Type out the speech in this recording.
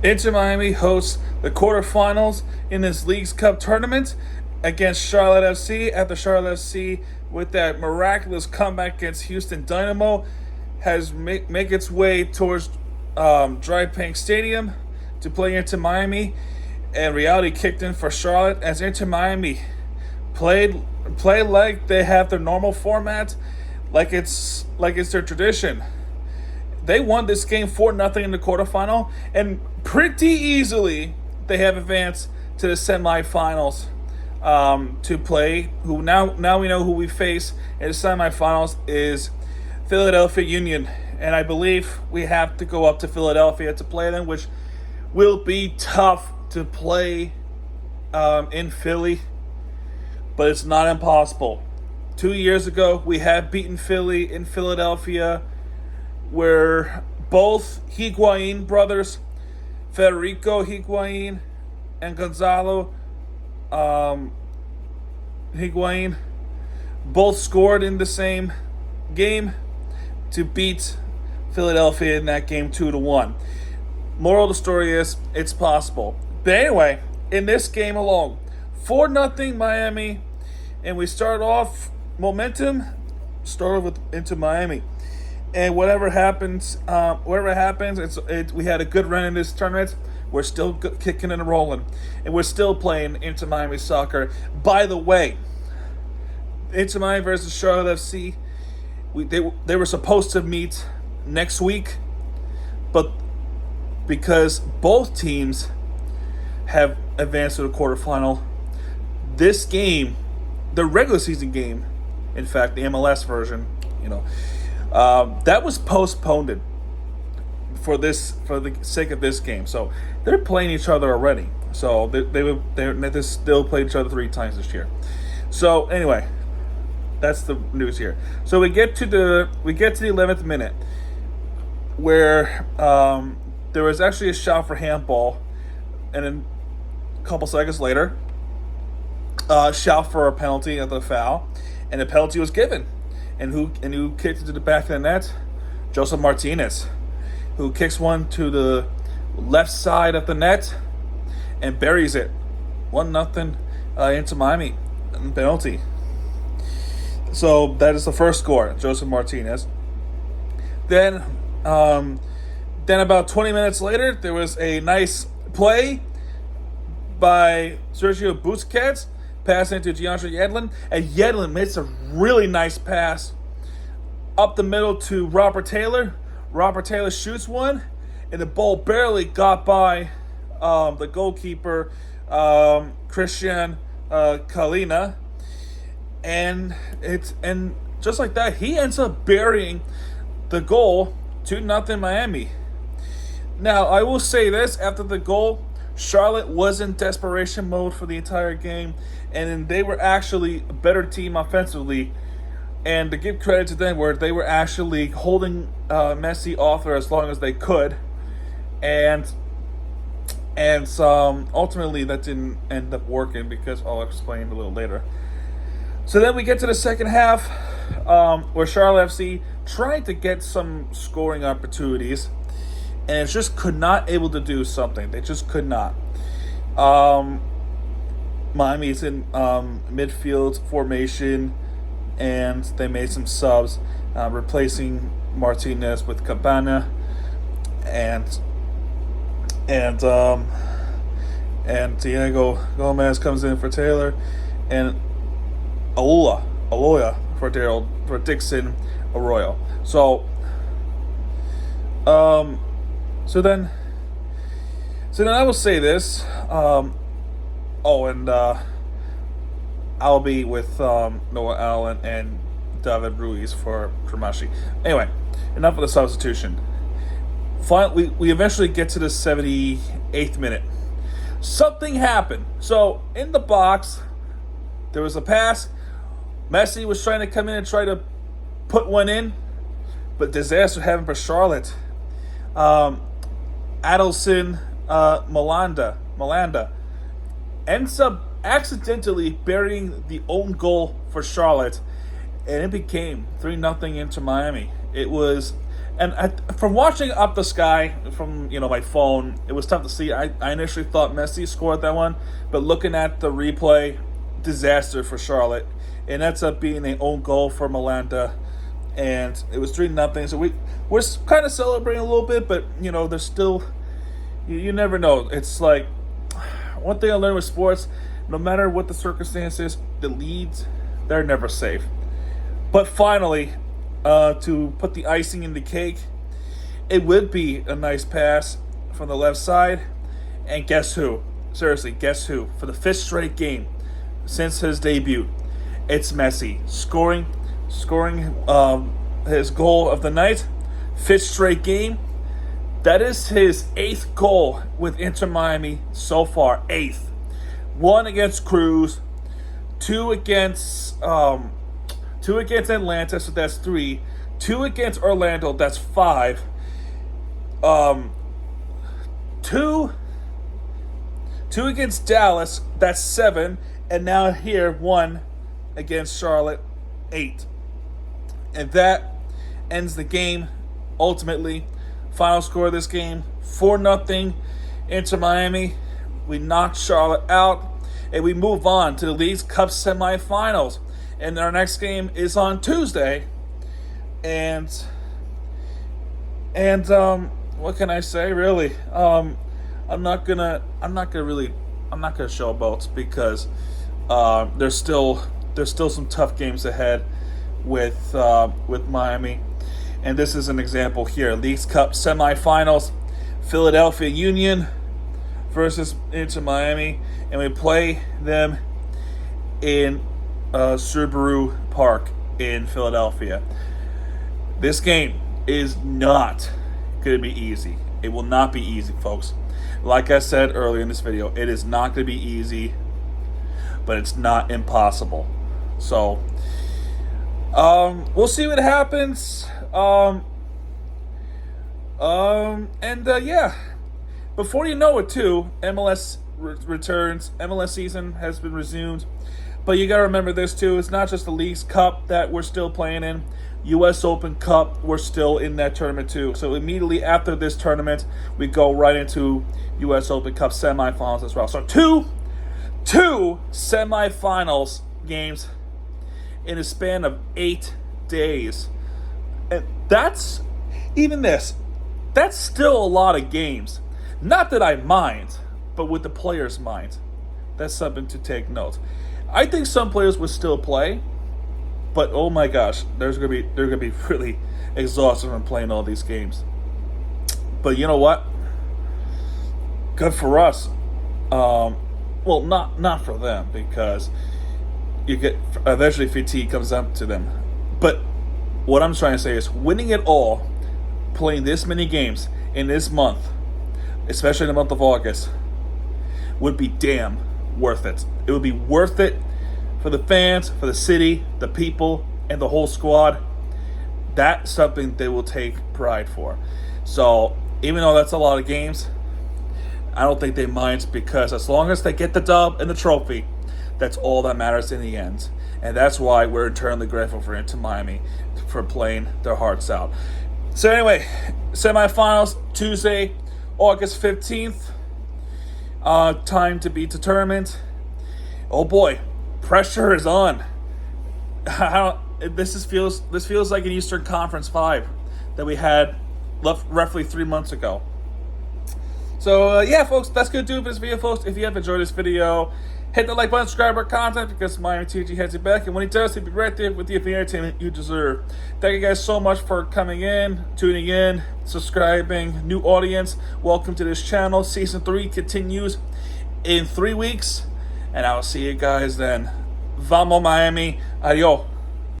Inter Miami hosts the quarterfinals in this League's Cup tournament against Charlotte FC after Charlotte FC, with that miraculous comeback against Houston Dynamo, has make its way towards Dry Bank Stadium to play Inter Miami, and reality kicked in for Charlotte as Inter Miami play like they have their normal format, like it's their tradition. They won this game 4-0 in the quarterfinal, and pretty easily they have advanced to the semifinals to play. Who now we know who we face in the semifinals is Philadelphia Union, and I believe we have to go up to Philadelphia to play them, which will be tough to play in Philly, but it's not impossible. 2 years ago, we have beaten Philly in Philadelphia, where both Higuain brothers, Federico Higuain and Gonzalo Higuain, both scored in the same game to beat Philadelphia in that game 2-1. Moral of the story is, it's possible. But anyway, in this game alone, 4-0 Miami, and we start off started with Inter Miami. And whatever happens, we had a good run in this tournament. We're still kicking and rolling, and we're still playing Inter Miami soccer. By the way, Inter Miami versus Charlotte FC, they were supposed to meet next week, but because both teams have advanced to the quarterfinal, this game, the regular season game, in fact, the MLS version, that was postponed for the sake of this game. So they're playing each other already. So they still played each other 3 times this year. So anyway, that's the news here. So we get to the 11th minute, where there was actually a shot for handball, and then a couple seconds later, shout for a penalty at the foul, and the penalty was given. And who kicked it to the back of the net? Joseph Martinez, who kicks one to the left side of the net and buries it. 1-0 into Miami penalty. So that is the first score, Joseph Martinez. Then about 20 minutes later, there was a nice play by Sergio Busquets, passing to DeAndre Yedlin, and Yedlin makes a really nice pass up the middle to Robert Taylor. Robert Taylor shoots one, and the ball barely got by the goalkeeper, Christian Kalina, and just like that, he ends up burying the goal. 2-0 Miami. Now, I will say this, after the goal, Charlotte was in desperation mode for the entire game, and they were actually a better team offensively. And to give credit to them, where they were actually holding Messi off there as long as they could, and ultimately that didn't end up working, because I'll explain a little later. So then we get to the second half, where Charlotte FC tried to get some scoring opportunities, and it just could not able to do something. They just could not. Miami's in midfield formation, and they made some subs, replacing Martinez with Cabana, and Diego Gomez comes in for Taylor, and Aloya for Dixon Arroyo. So then I will say this. I'll be with Noah Allen and David Ruiz for Kramashi. Anyway, enough of the substitution. Finally, we eventually get to the 78th minute. Something happened. So, in the box, there was a pass. Messi was trying to come in and try to put one in, but disaster happened for Charlotte. Adelson Malanda ends up accidentally burying the own goal for Charlotte, and it became 3-0 into Miami. It was And from watching up the sky from my phone, it was tough to see. I initially thought Messi scored that one, but looking at the replay, disaster for Charlotte. It ends up being an own goal for Malanta, and it was 3-0. So we're kind of celebrating a little bit, but there's still you never know. It's like one thing I learned with sports: no matter what the circumstances, the leads, they're never safe. But finally, to put the icing in the cake, it would be a nice pass from the left side. And guess who? Seriously, guess who? For the 5th straight game since his debut, it's Messi scoring his goal of the night. 5th straight game. That is his 8th goal with Inter Miami so far. 8th. 1 against Cruz, 2 against Atlanta, so that's 3. 2 against Orlando, that's 5. 2 against Dallas, that's 7. And now here, 1 against Charlotte, 8. And that ends the game, ultimately. Final score of this game, 4-0 into Miami. We knocked Charlotte out, and we move on to the League's Cup semifinals. And our next game is on Tuesday. And what can I say? Really, I'm not gonna show boats because there's still some tough games ahead with Miami. And this is an example here: Leagues Cup semifinals, Philadelphia Union versus Inter Miami, and we play them in Subaru Park in Philadelphia. This game is not going to be easy. It will not be easy, folks. Like I said earlier in this video, it is not going to be easy, but it's not impossible. So, we'll see what happens. Yeah. Before you know it, too, MLS returns. MLS season has been resumed. But you got to remember this, too. It's not just the Leagues Cup that we're still playing in. U.S. Open Cup, we're still in that tournament, too. So immediately after this tournament, we go right into U.S. Open Cup semifinals as well. So two semifinals games in a span of 8 days. And that's still a lot of games. Not that I mind, but with the players' mind. That's something to take note. I think some players would still play, but oh my gosh, they're gonna be really exhausted from playing all these games. But you know what? Good for us. Well, not for them, because you get eventually fatigue comes up to them. But what I'm trying to say is, winning it all, playing this many games in this month, especially in the month of August, would be damn worth it. It would be worth it for the fans, for the city, the people, and the whole squad. That's something they will take pride for. So, even though that's a lot of games, I don't think they mind, because as long as they get the dub and the trophy, that's all that matters in the end. And that's why we're eternally grateful for Inter Miami for playing their hearts out. So anyway, semifinals, Tuesday, August 15th. Time to be determined. Oh boy, pressure is on. This feels like an Eastern Conference vibe that we had roughly 3 months ago. So yeah, folks, that's gonna do it for this video, folks. If you have enjoyed this video, hit the like button, subscribe our content, because Miami TG has you back, and when he does, he'll be right there with you for the entertainment you deserve. Thank you guys so much for coming in, tuning in, subscribing. New audience, welcome to this channel. Season 3 continues in 3 weeks, and I'll see you guys then. Vamos Miami, adios.